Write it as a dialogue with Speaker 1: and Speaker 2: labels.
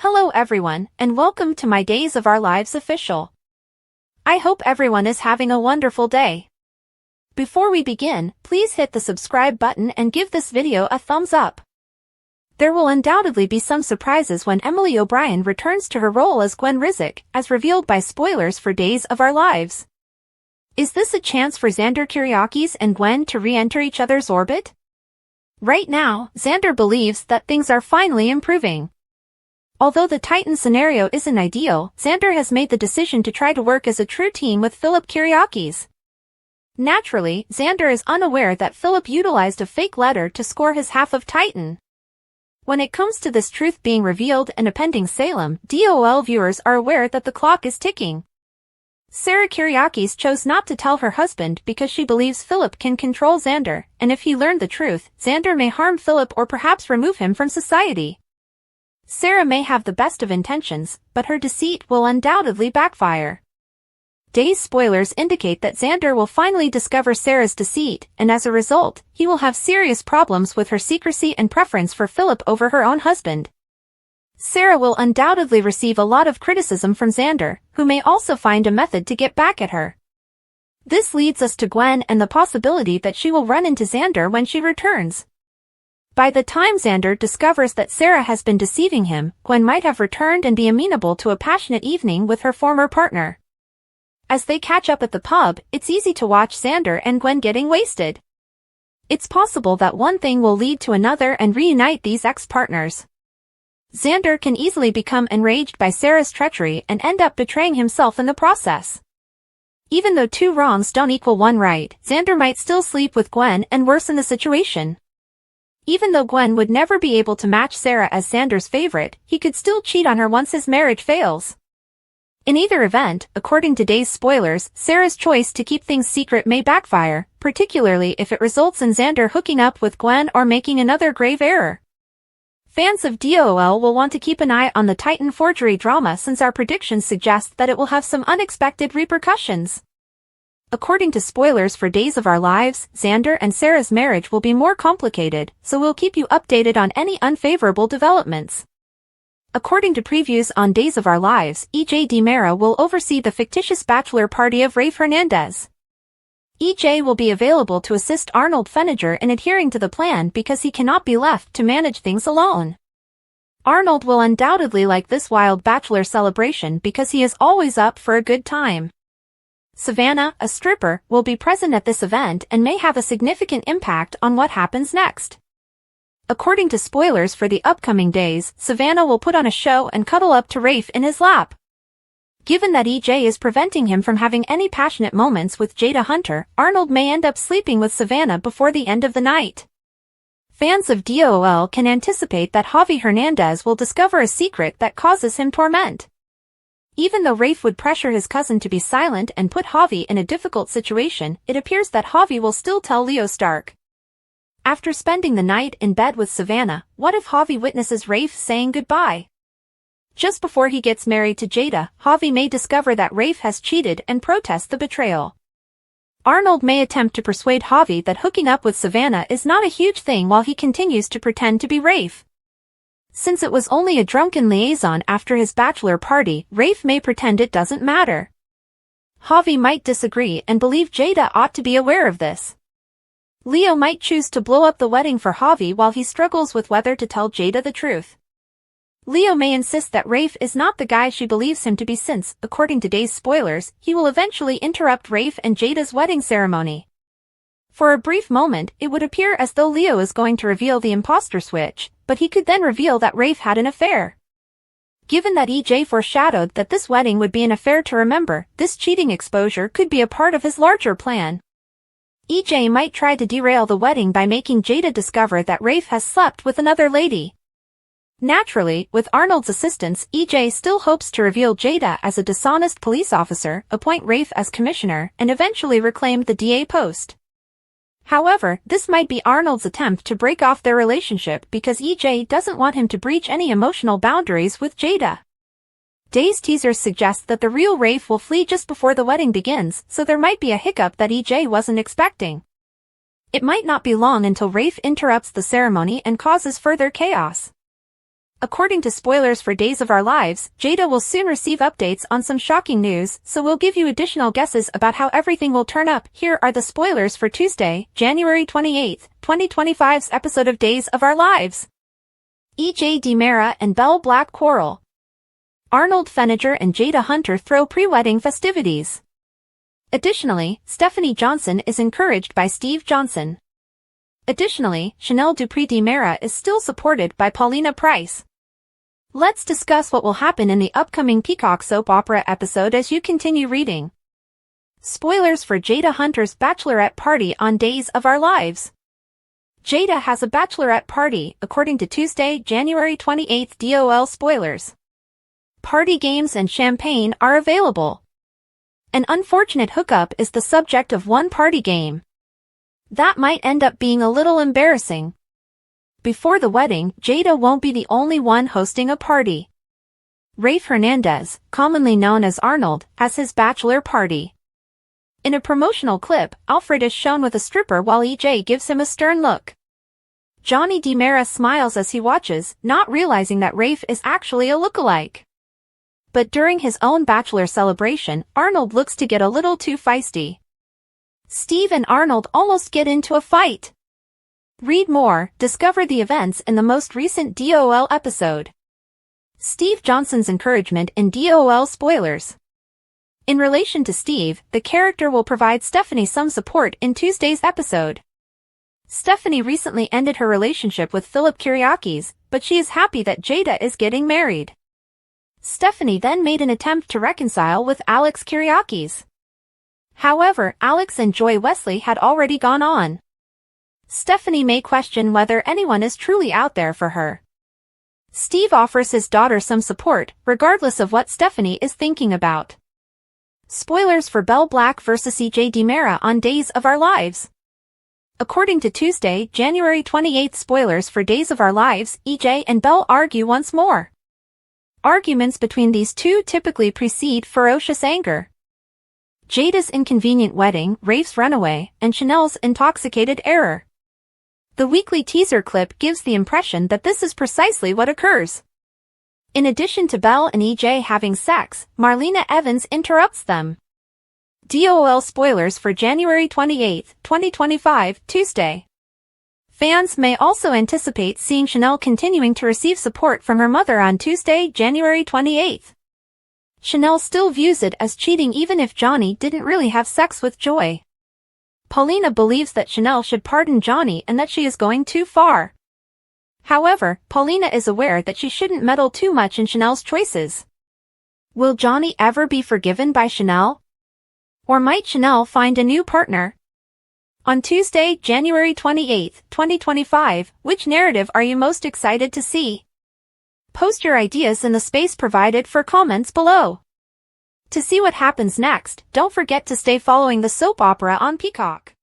Speaker 1: Hello everyone, and welcome to my Days of Our Lives official. I hope everyone is having a wonderful day. Before we begin, please hit the subscribe button and give this video a thumbs up. There will undoubtedly be some surprises when Emily O'Brien returns to her role as Gwen Rizek, as revealed by spoilers for Days of Our Lives. Is this a chance for Xander Kyriakis and Gwen to re-enter each other's orbit? Right now, Xander believes that things are finally improving. Although the Titan scenario isn't ideal, Xander has made the decision to try to work as a true team with Philip Kyriakis. Naturally, Xander is unaware that Philip utilized a fake letter to score his half of Titan. When it comes to this truth being revealed and appending Salem, DOL viewers are aware that the clock is ticking. Sarah Kyriakis chose not to tell her husband because she believes Philip can control Xander, and if he learned the truth, Xander may harm Philip or perhaps remove him from society. Sarah may have the best of intentions, but her deceit will undoubtedly backfire. Days spoilers indicate that Xander will finally discover Sarah's deceit, and as a result, he will have serious problems with her secrecy and preference for Philip over her own husband. Sarah will undoubtedly receive a lot of criticism from Xander, who may also find a method to get back at her. This leads us to Gwen and the possibility that she will run into Xander when she returns. By the time Xander discovers that Sarah has been deceiving him, Gwen might have returned and be amenable to a passionate evening with her former partner. As they catch up at the pub, it's easy to watch Xander and Gwen getting wasted. It's possible that one thing will lead to another and reunite these ex-partners. Xander can easily become enraged by Sarah's treachery and end up betraying himself in the process. Even though two wrongs don't equal one right, Xander might still sleep with Gwen and worsen the situation. Even though Gwen would never be able to match Sarah as Xander's favorite, he could still cheat on her once his marriage fails. In either event, according to Days spoilers, Sarah's choice to keep things secret may backfire, particularly if it results in Xander hooking up with Gwen or making another grave error. Fans of DOL will want to keep an eye on the Titan forgery drama since our predictions suggest that it will have some unexpected repercussions. According to spoilers for Days of Our Lives, Xander and Sarah's marriage will be more complicated, so we'll keep you updated on any unfavorable developments. According to previews on Days of Our Lives, EJ DiMera will oversee the fictitious bachelor party of Rafe Hernandez. EJ will be available to assist Arnold Feniger in adhering to the plan because he cannot be left to manage things alone. Arnold will undoubtedly like this wild bachelor celebration because he is always up for a good time. Savannah, a stripper, will be present at this event and may have a significant impact on what happens next. According to spoilers for the upcoming days, Savannah will put on a show and cuddle up to Rafe in his lap. Given that EJ is preventing him from having any passionate moments with Jada Hunter, Arnold may end up sleeping with Savannah before the end of the night. Fans of DOL can anticipate that Javi Hernandez will discover a secret that causes him torment. Even though Rafe would pressure his cousin to be silent and put Javi in a difficult situation, it appears that Javi will still tell Leo Stark. After spending the night in bed with Savannah, what if Javi witnesses Rafe saying goodbye? Just before he gets married to Jada, Javi may discover that Rafe has cheated and protest the betrayal. Arnold may attempt to persuade Javi that hooking up with Savannah is not a huge thing while he continues to pretend to be Rafe. Since it was only a drunken liaison after his bachelor party, Rafe may pretend it doesn't matter. Javi might disagree and believe Jada ought to be aware of this. Leo might choose to blow up the wedding for Javi while he struggles with whether to tell Jada the truth. Leo may insist that Rafe is not the guy she believes him to be since, according to Days spoilers, he will eventually interrupt Rafe and Jada's wedding ceremony. For a brief moment, it would appear as though Leo is going to reveal the imposter switch, but he could then reveal that Rafe had an affair. Given that EJ foreshadowed that this wedding would be an affair to remember, this cheating exposure could be a part of his larger plan. EJ might try to derail the wedding by making Jada discover that Rafe has slept with another lady. Naturally, with Arnold's assistance, EJ still hopes to reveal Jada as a dishonest police officer, appoint Rafe as commissioner, and eventually reclaim the DA post. However, this might be Arnold's attempt to break off their relationship because EJ doesn't want him to breach any emotional boundaries with Jada. Days teasers suggest that the real Rafe will flee just before the wedding begins, so there might be a hiccup that EJ wasn't expecting. It might not be long until Rafe interrupts the ceremony and causes further chaos. according to spoilers for Days of Our Lives, Jada will soon receive updates on some shocking news, so we'll give you additional guesses about how everything will turn up. Here are the spoilers for Tuesday, January 28, 2025's episode of Days of Our Lives. E.J. DiMera and Belle Black quarrel. Arnold Feniger and Jada Hunter throw pre-wedding festivities. Additionally, Stephanie Johnson is encouraged by Steve Johnson. Additionally, Chanel Dupree DiMera is still supported by Paulina Price. Let's discuss what will happen in the upcoming Peacock soap opera episode as you continue reading. Spoilers for Jada Hunter's bachelorette party on Days of Our Lives. Jada has a bachelorette party, according to Tuesday, January 28 DOL spoilers. Party games and champagne are available. An unfortunate hookup is the subject of one party game. That might end up being a little embarrassing. Before the wedding, Jada won't be the only one hosting a party. Rafe Hernandez, commonly known as Arnold, has his bachelor party. In a promotional clip, Alfred is shown with a stripper while EJ gives him a stern look. Johnny DiMera smiles as he watches, not realizing that Rafe is actually a lookalike. But during his own bachelor celebration, Arnold looks to get a little too feisty. Steve and Arnold almost get into a fight. Read more, discover the events in the most recent DOL episode. Steve Johnson's encouragement in DOL spoilers. In relation to Steve, the character will provide Stephanie some support in Tuesday's episode. Stephanie recently ended her relationship with Philip Kyriakis, but she is happy that Jada is getting married. Stephanie then made an attempt to reconcile with Alex Kyriakis. However, Alex and Joy Wesley had already gone on. Stephanie may question whether anyone is truly out there for her. Steve offers his daughter some support, regardless of what Stephanie is thinking about. Spoilers for Belle Black vs. E.J. DiMera on Days of Our Lives. According to Tuesday, January 28 spoilers for Days of Our Lives, E.J. and Belle argue once more. Arguments between these two typically precede ferocious anger. Jada's inconvenient wedding, Rafe's runaway, and Chanel's intoxicated error. The weekly teaser clip gives the impression that this is precisely what occurs. In addition to Belle and EJ having sex, Marlena Evans interrupts them. DOL spoilers for January 28, 2025, Tuesday. Fans may also anticipate seeing Chanel continuing to receive support from her mother on Tuesday, January 28. Chanel still views it as cheating even if Johnny didn't really have sex with Joy. Paulina believes that Chanel should pardon Johnny and that she is going too far. However, Paulina is aware that she shouldn't meddle too much in Chanel's choices. Will Johnny ever be forgiven by Chanel? Or might Chanel find a new partner? On Tuesday, January 28, 2025, which narrative are you most excited to see? Post your ideas in the space provided for comments below. To see what happens next, don't forget to stay following the soap opera on Peacock.